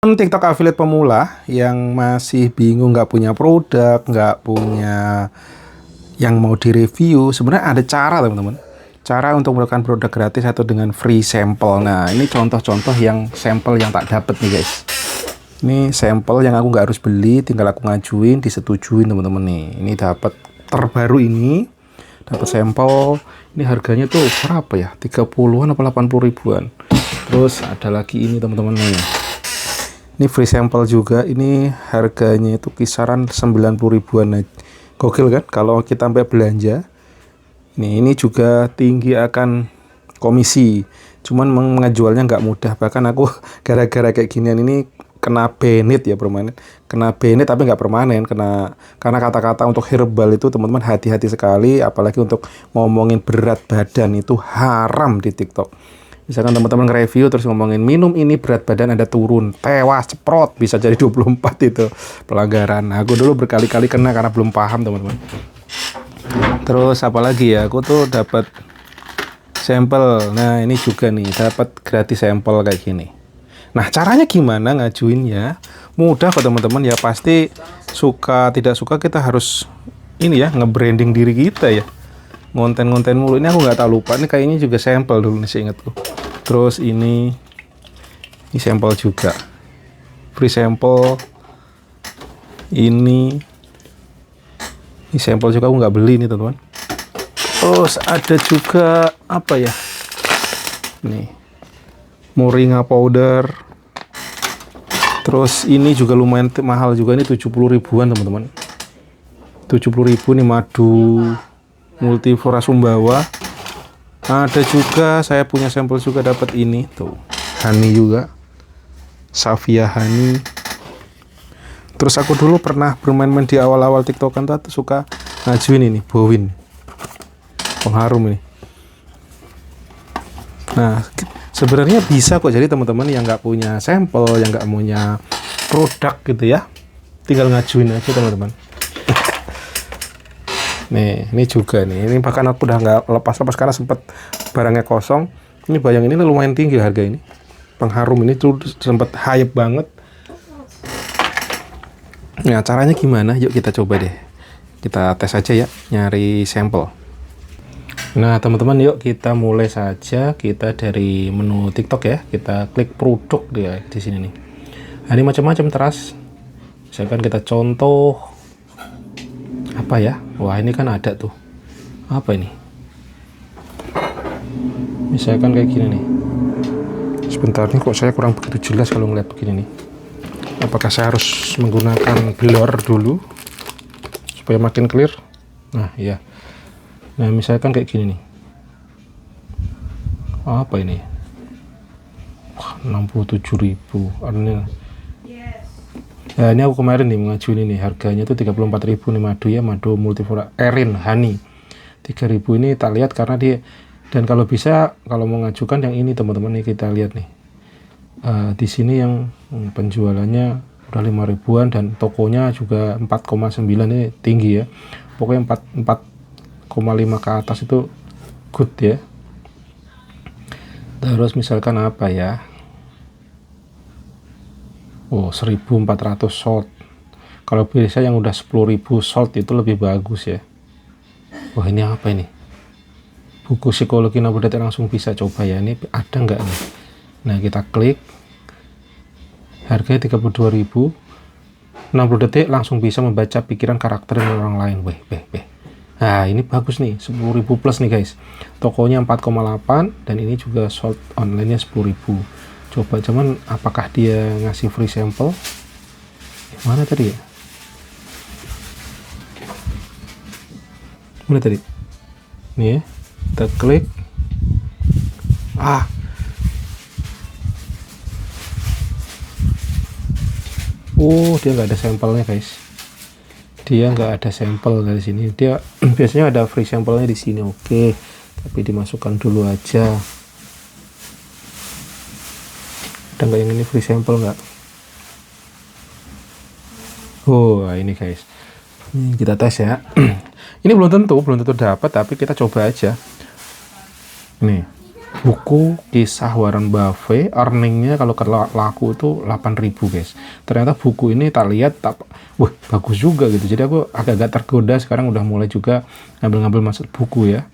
TikTok affiliate pemula yang masih bingung, nggak punya produk, nggak punya yang mau direview, sebenarnya ada cara teman-teman. Cara untuk mendapatkan produk gratis atau dengan free sample. Nah, ini contoh-contoh yang sampel yang tak dapat nih guys. Ini sampel yang aku nggak harus beli, tinggal aku ngajuin, disetujuin teman-teman nih. Ini dapat terbaru ini, dapat sampel. Ini harganya tuh berapa ya? 30-an apa 80 ribuan. Terus ada lagi ini teman-teman nih. Ini free sample juga, ini harganya itu kisaran 90 ribuan. Gokil kan kalau kita sampai belanja. Ini juga tinggi akan komisi. Cuman mengejualnya nggak mudah. Bahkan aku gara-gara kayak ginian ini kena banned ya permanen. Kena banned tapi nggak permanen. Karena kata-kata untuk herbal itu teman-teman hati-hati sekali. Apalagi untuk ngomongin berat badan itu haram di TikTok. Misalkan teman-teman nge-review terus ngomongin minum ini berat badan Anda turun, tewas, ceprot, bisa jadi 24 itu pelanggaran. Aku dulu berkali-kali kena karena belum paham teman-teman. Terus apalagi ya, aku tuh dapat sampel. Nah, ini juga nih, dapat gratis sampel kayak gini. Nah, caranya gimana ngajuinnya? Mudah kok teman-teman, ya pasti suka tidak suka kita harus ini ya, nge-branding diri kita ya. Konten-konten mulu ini aku nggak tahu, lupa ini kayaknya juga sampel dulu nih seingatku. Terus ini sampel juga, free sampel. Ini sampel juga, aku nggak beli nih teman-teman. Terus ada juga apa ya, nih moringa powder. Terus ini juga lumayan mahal juga, ini 70 ribuan teman-teman. 70 ribu nih madu multiflora Sumbawa. Ada juga, saya punya sampel juga dapat ini tuh, honey juga, Savia honey. Terus aku dulu pernah bermain-main di awal-awal TikTokan tuh suka ngajuin ini Bowin pengharum ini. Nah, sebenarnya bisa kok, jadi teman-teman yang nggak punya sampel, yang nggak punya produk gitu ya, tinggal ngajuin aja teman-teman. Nih, ini juga nih. Ini bahkan aku udah nggak lepas-lepas karena sempat barangnya kosong. Ini bayang ini lumayan tinggi harga ini. Pengharum ini tuh sempat hype banget. Nah, caranya gimana? Yuk kita coba deh. Kita tes aja ya, nyari sampel. Nah, teman-teman, yuk kita mulai saja. Kita dari menu TikTok ya. Kita klik produk dia di sini nih. Nah, ini macam-macam teras. Misalkan kita contoh apa ya? Wah, ini kan ada tuh. Apa ini? Misalkan kayak gini nih. Sebentar nih, kok saya kurang begitu jelas kalau ngeliat begini nih. Apakah saya harus menggunakan blur dulu supaya makin clear? Nah, iya. Nah, misalkan kayak gini nih. Apa ini? Wah, 67.000. Ini. Nah, ini aku kemarin nih mengajuin ini, harganya tuh 34.000 nih madu ya, madu multiflora Erin honey. 3.000 ini tak lihat karena dia, dan kalau bisa kalau mau ngajukan yang ini teman-teman nih, kita lihat nih. Di sini yang penjualannya udah 5 ribuan dan tokonya juga 4,9 ini tinggi ya. Pokoknya 4,5 ke atas itu good ya. Terus misalkan apa ya? Oh, 1.400 short. Kalau biasa yang udah 10.000 short itu lebih bagus ya. Wah, ini apa ini? Buku psikologi 60 detik langsung bisa, coba ya. Ini ada nggak nih? Nah, kita klik. Harganya 32.000. 60 detik langsung bisa membaca pikiran karakter orang lain. Weh. Nah, ini bagus nih. 10.000 plus nih guys. Tokonya 4,8 dan ini juga short online-nya 10.000. Coba cuman apakah dia ngasih free sample? Mana tadi ya? Mana tadi? Nih ya, kita klik. Dia nggak ada sampelnya guys. Dia nggak ada sampel dari sini. Dia biasanya ada free sampelnya di sini. Oke, tapi dimasukkan dulu aja. Ada nggak yang ini free sample nggak? Oh, ini guys, kita tes ya. Ini belum tentu dapat, tapi kita coba aja. Nih, buku kisah Warren Buffett, earningnya kalau laku itu 8.000 guys. Ternyata buku ini tak lihat, wah bagus juga gitu. Jadi aku agak-agak tergoda sekarang, udah mulai juga ngambil-ngambil masuk buku ya.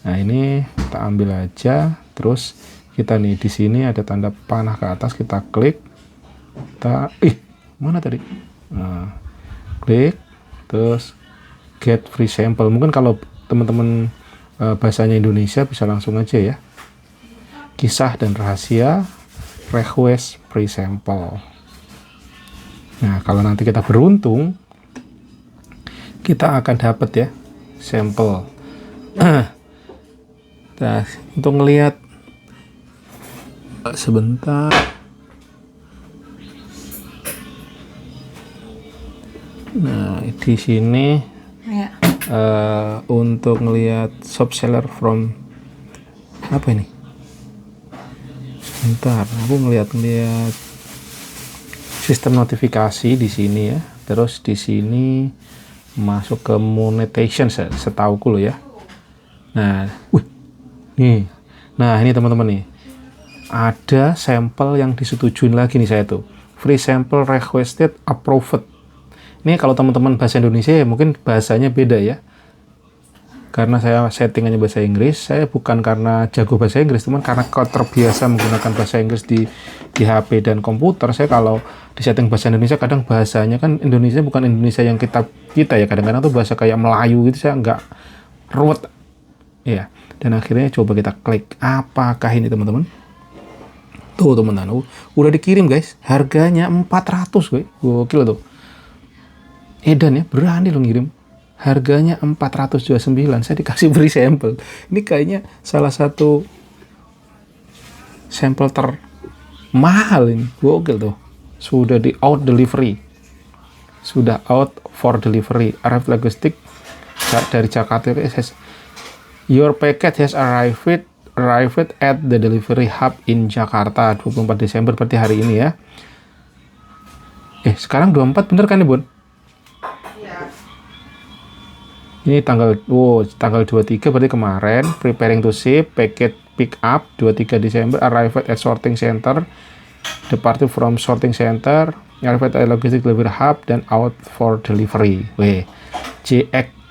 Nah ini kita ambil aja, terus kita nih di sini ada tanda panah ke atas, kita klik, kita mana tadi? Nah, klik, terus get free sample. Mungkin kalau teman-teman bahasanya Indonesia bisa langsung aja ya. Kisah dan rahasia, request free sample. Nah, kalau nanti kita beruntung, kita akan dapat ya sampel. Nah, untuk ngelihat sebentar. Nah, di sini ya. Untuk ngelihat shop seller from apa ini? Bentar, aku ngelihat sistem notifikasi di sini ya. Terus di sini masuk ke monetization setauku loh ya. Nah, nih. Nah, ini teman-teman nih. Ada sampel yang disetujuin lagi nih saya tuh. Free sample requested approved. Ini kalau teman-teman bahasa Indonesia ya mungkin bahasanya beda ya. Karena saya settingannya bahasa Inggris, saya bukan karena jago bahasa Inggris, teman, karena terbiasa menggunakan bahasa Inggris di HP dan komputer. Saya kalau di setting bahasa Indonesia, kadang bahasanya kan Indonesia bukan Indonesia yang kita ya, kadang-kadang tuh bahasa kayak Melayu gitu, saya nggak ruwet ya. Dan akhirnya coba kita klik, apakah ini teman-teman? Tuh teman-teman, udah dikirim guys, harganya 400 gue, gokil tuh. Edan ya, berani lo ngirim. Harganya 429, saya dikasih free sampel. Ini kayaknya salah satu sampel termahal ini. Gokil tuh. Sudah di out delivery. Sudah out for delivery. Arrived logistic dari Jakarta. Your package has arrived at the delivery hub in Jakarta 24 Desember, berarti hari ini ya. Sekarang 24 bener kan nih Bun? Ini tanggal 23 berarti kemarin. Preparing to ship, packet pick up 23 Desember, arrived at sorting center, departed from sorting center, arrived at logistic delivery hub, dan out for delivery.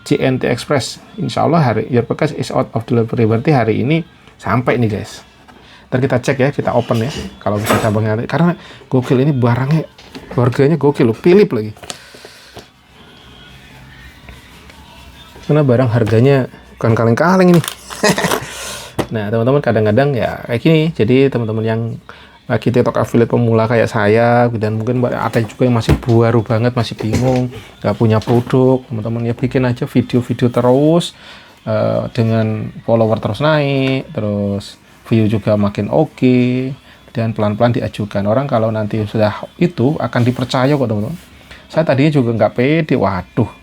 JNT Express, insya Allah your package is out of delivery, berarti hari ini sampai nih guys. Ntar kita cek ya, kita open ya kalau bisa cabangnya, karena gokil ini barangnya, harganya gokil loh, Philip lagi. Karena barang harganya bukan kaleng-kaleng ini. Nah teman-teman, kadang-kadang ya kayak gini. Jadi teman-teman yang lagi TikTok affiliate pemula kayak saya, dan mungkin ada juga yang masih baru banget, masih bingung, nggak punya produk, teman-teman ya bikin aja video-video terus, dengan follower terus naik, terus view juga makin oke, dan pelan-pelan diajukan. Orang kalau nanti sudah itu akan dipercaya kok teman-teman. Saya tadinya juga nggak pede, waduh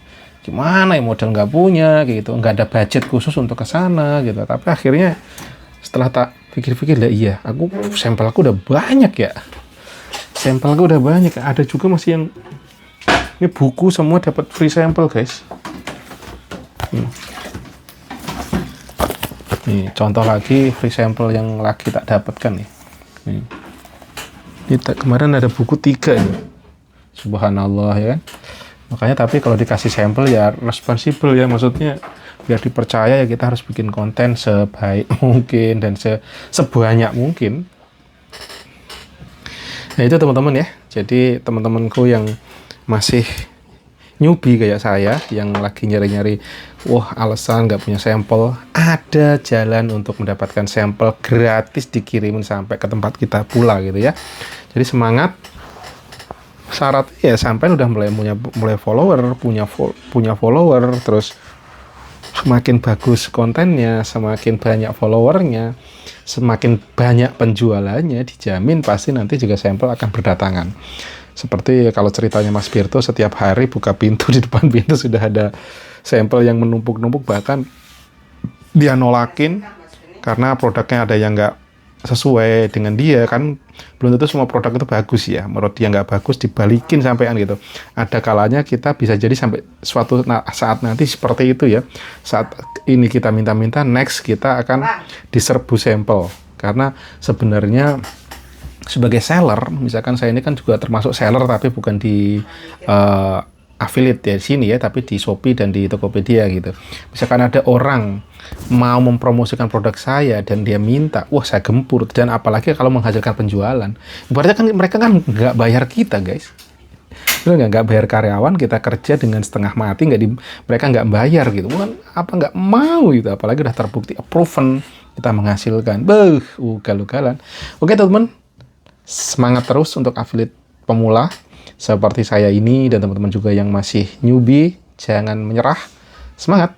gimana ya, modal nggak punya gitu, nggak ada budget khusus untuk ke sana gitu. Tapi akhirnya setelah tak pikir-pikir, lah iya, sampelku udah banyak ya. Sampelku udah banyak. Ada juga masih yang ini buku semua dapat free sampel guys. Nih contoh lagi free sampel yang lagi tak dapatkan nih. Ini kemarin ada buku 3 ini. Subhanallah ya kan. Makanya tapi kalau dikasih sampel ya responsibel ya, maksudnya biar dipercaya ya kita harus bikin konten sebaik mungkin dan sebanyak mungkin. Nah itu teman-teman ya. Jadi teman-temanku yang masih newbie kayak saya, yang lagi nyari-nyari, alasan nggak punya sampel, ada jalan untuk mendapatkan sampel gratis dikirimin sampai ke tempat kita pula gitu ya. Jadi semangat. Syaratnya ya sampai udah mulai follower, punya follower, terus semakin bagus kontennya, semakin banyak followernya, semakin banyak penjualannya, dijamin pasti nanti juga sampel akan berdatangan. Seperti kalau ceritanya Mas Birto, setiap hari buka pintu, di depan pintu sudah ada sampel yang menumpuk-numpuk, bahkan dia nolakin karena produknya ada yang nggak sesuai dengan dia, kan belum tentu semua produk itu bagus ya. Menurut dia nggak bagus, dibalikin sampean gitu. Ada kalanya kita bisa jadi sampai suatu saat nanti seperti itu ya. Saat ini kita minta-minta, next kita akan diserbu sampel. Karena sebenarnya sebagai seller, misalkan saya ini kan juga termasuk seller tapi bukan di affiliate di sini ya, tapi di Shopee dan di Tokopedia gitu. Misalkan ada orang mau mempromosikan produk saya dan dia minta, wah saya gempur, dan apalagi kalau menghasilkan penjualan. Berarti kan mereka kan nggak bayar kita guys. Nggak bayar karyawan, kita kerja dengan setengah mati, mereka nggak bayar gitu. Bukan apa nggak mau gitu, apalagi udah terbukti, proven kita menghasilkan. Ugal-ugalan. Oke teman-teman, semangat terus untuk affiliate pemula seperti saya ini dan teman-teman juga yang masih newbie, jangan menyerah, semangat.